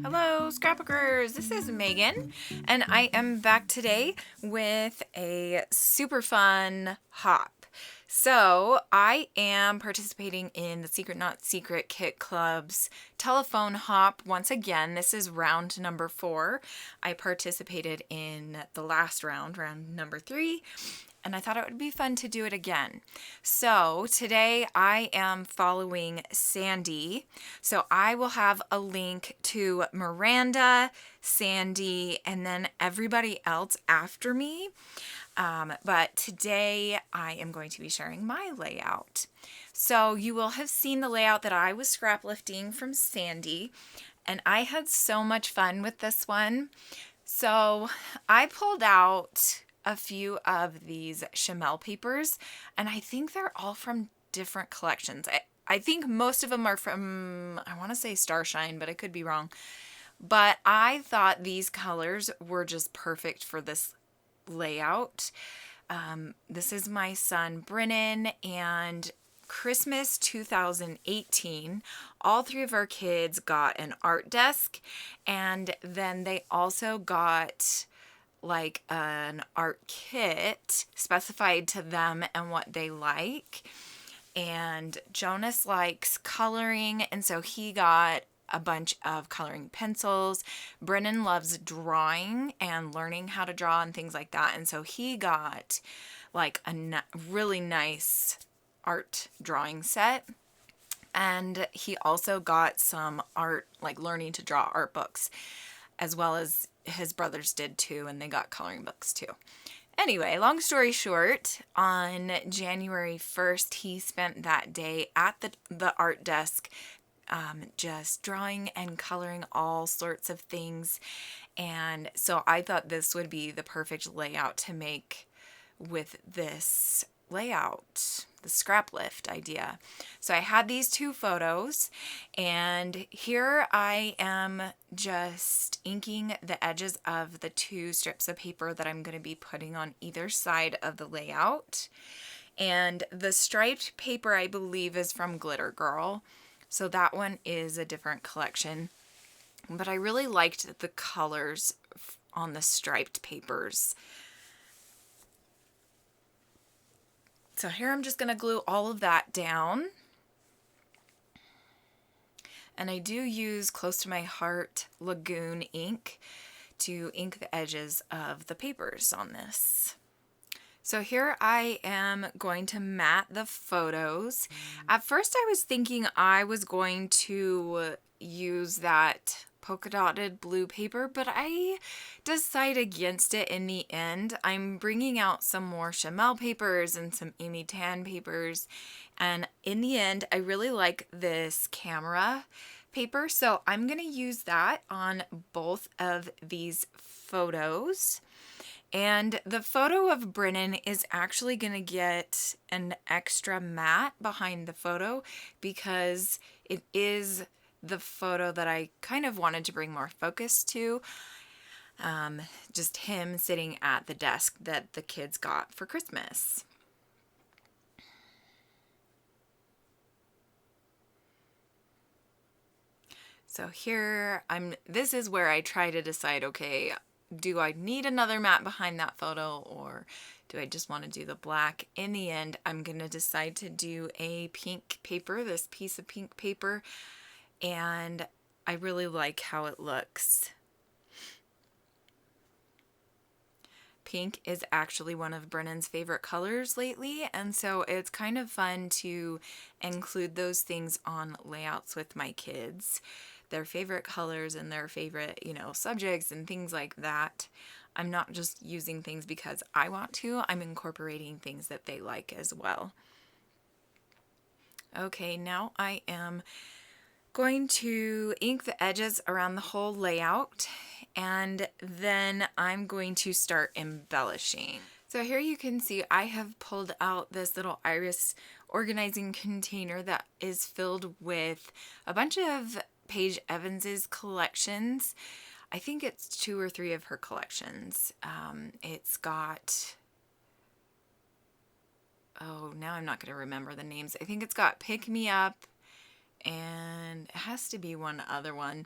Hello, Scrapbookers! This is Megan, and I am back today with a super fun hop. So, I am participating in the Secret Not Secret Kit Club's telephone hop once again. This is round number 4. I participated in the last round, round number 3, and I thought it would be fun to do it again. So today I am following Sandy. So I will have a link to Miranda, Sandy, and then everybody else after me. But today I am going to be sharing my layout. So you will have seen the layout that I was scrap lifting from Sandy, and I had so much fun with this one. So I pulled out a few of these Chamel papers, and I think they're all from different collections. I think most of them are from, I want to say Starshine, but I could be wrong. But I thought these colors were just perfect for this layout. This is my son Brennan, and Christmas 2018, all 3 of our kids got an art desk, and then they also got like an art kit specified to them and what they like. And Jonas likes coloring, and so he got a bunch of coloring pencils. Brennan loves drawing and learning how to draw and things like that, and so he got like a really nice art drawing set. And he also got some art, like learning to draw art books, as well as his brothers did too, and they got coloring books too. Anyway, long story short, on January 1st, he spent that day at the art desk just drawing and coloring all sorts of things. And so I thought this would be the perfect layout to make with this layout, the scrap lift idea. So I had these 2 photos, and here I am just inking the edges of the 2 strips of paper that I'm going to be putting on either side of the layout. And the striped paper, I believe, is from Glitter Girl, so that one is a different collection. But I really liked the colors on the striped papers. So here I'm just going to glue all of that down. And I do use Close to My Heart Lagoon ink to ink the edges of the papers on this. So here I am going to mat the photos. At first I was thinking I was going to use that polka dotted blue paper, but I decided against it in the end. I'm bringing out some more Chamel papers and some Amy Tan papers, and in the end I really like this camera paper, so I'm going to use that on both of these photos. And the photo of Brennan is actually going to get an extra mat behind the photo because it is the photo that I kind of wanted to bring more focus to. Just him sitting at the desk that the kids got for Christmas. So here this is where I try to decide, okay, do I need another mat behind that photo, or do I just want to do the black? In the end, I'm going to decide to do a pink paper, this piece of pink paper, and I really like how it looks. Pink is actually one of Brennan's favorite colors lately, and so it's kind of fun to include those things on layouts with my kids. Their favorite colors and their favorite, subjects and things like that. I'm not just using things because I want to, I'm incorporating things that they like as well. Okay, now I am going to ink the edges around the whole layout, and then I'm going to start embellishing. So here you can see I have pulled out this little iris organizing container that is filled with a bunch of Paige Evans's collections. I think it's 2 or 3 of her collections. It's got, now I'm not going to remember the names. I think it's got Pick Me Up, and it has to be one other one.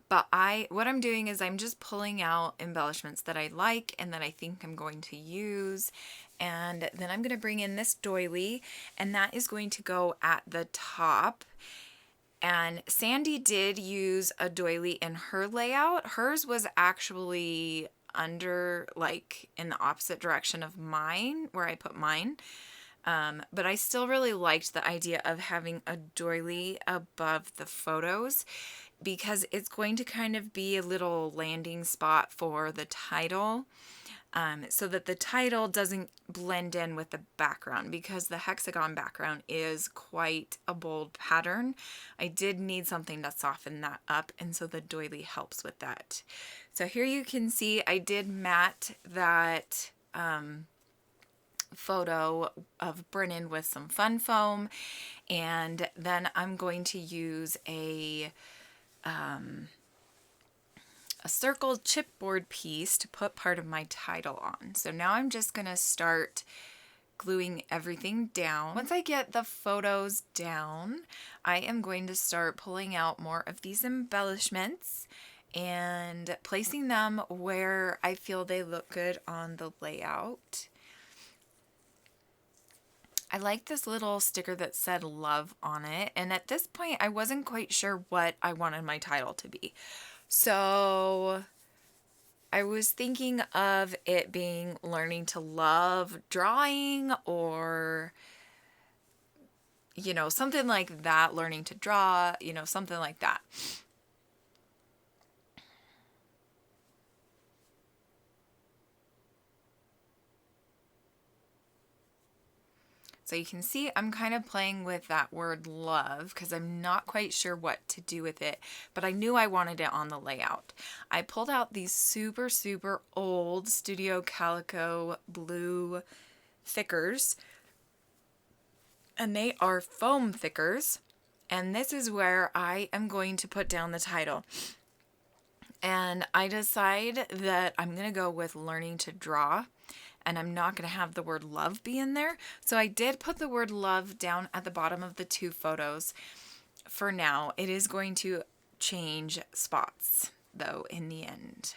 But what I'm doing is I'm just pulling out embellishments that I like and that I think I'm going to use. And then I'm going to bring in this doily, and that is going to go at the top. And Sandy did use a doily in her layout. Hers was actually under, like, in the opposite direction of mine, where I put mine. But I still really liked the idea of having a doily above the photos, because it's going to kind of be a little landing spot for the title, so that the title doesn't blend in with the background, because the hexagon background is quite a bold pattern. I did need something to soften that up, and so the doily helps with that. So here you can see I did matte that photo of Brennan with some fun foam, and then I'm going to use a circled chipboard piece to put part of my title on. So now I'm just going to start gluing everything down. Once I get the photos down, I am going to start pulling out more of these embellishments and placing them where I feel they look good on the layout. I like this little sticker that said love on it, and at this point I wasn't quite sure what I wanted my title to be. So I was thinking of it being learning to love drawing, or, you know, something like that, learning to draw, you know, something like that. So you can see I'm kind of playing with that word love because I'm not quite sure what to do with it, but I knew I wanted it on the layout. I pulled out these super, super old Studio Calico blue thickers, and they are foam thickers, and this is where I am going to put down the title. And I decide that I'm going to go with learning to draw, and I'm not going to have the word love be in there. So I did put the word love down at the bottom of the two photos for now. It is going to change spots, though, in the end.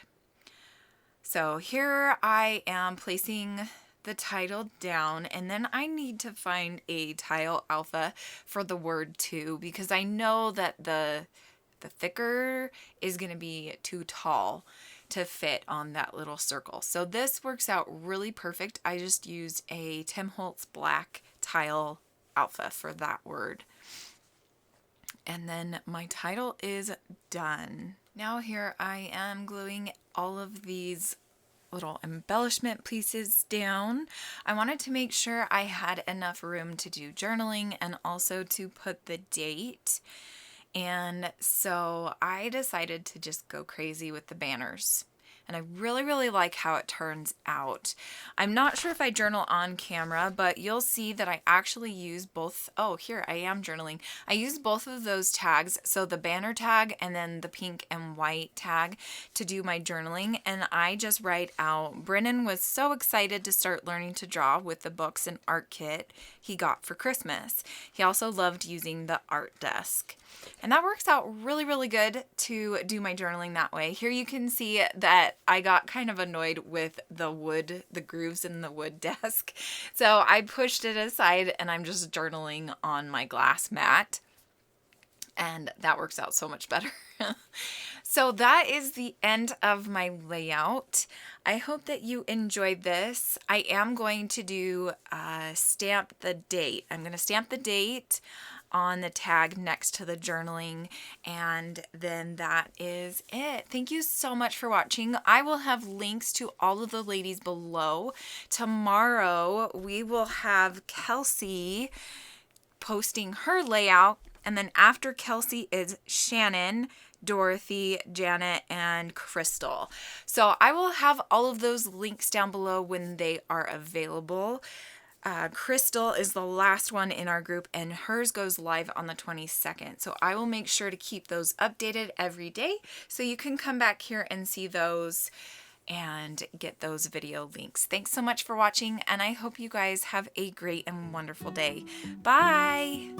So here I am placing the title down, and then I need to find a tile alpha for the word to, because I know that the thicker is going to be too tall to fit on that little circle. So this works out really perfect. I just used a Tim Holtz black tile alpha for that word. And then my title is done. Now here I am gluing all of these little embellishment pieces down. I wanted to make sure I had enough room to do journaling and also to put the date. And so I decided to just go crazy with the banners. And I really, really like how it turns out. I'm not sure if I journal on camera, but you'll see that I actually use both. Oh, here I am journaling. I use both of those tags. So the banner tag and then the pink and white tag to do my journaling. And I just write out, Brennan was so excited to start learning to draw with the books and art kit he got for Christmas. He also loved using the art desk. And that works out really, really good to do my journaling that way. Here you can see that I got kind of annoyed with the wood, the grooves in the wood desk. So I pushed it aside and I'm just journaling on my glass mat. And that works out so much better. So that is the end of my layout. I hope that you enjoyed this. I am going to do stamp the date. I'm going to stamp the date on the tag next to the journaling, and then that is it. Thank you so much for watching. I will have links to all of the ladies below. Tomorrow we will have Kelsey posting her layout, and then after Kelsey is Shannon, Dorothy, Janet, and Crystal. So I will have all of those links down below when they are available. Crystal is the last one in our group, and hers goes live on the 22nd. So I will make sure to keep those updated every day so you can come back here and see those and get those video links. Thanks so much for watching, and I hope you guys have a great and wonderful day. Bye!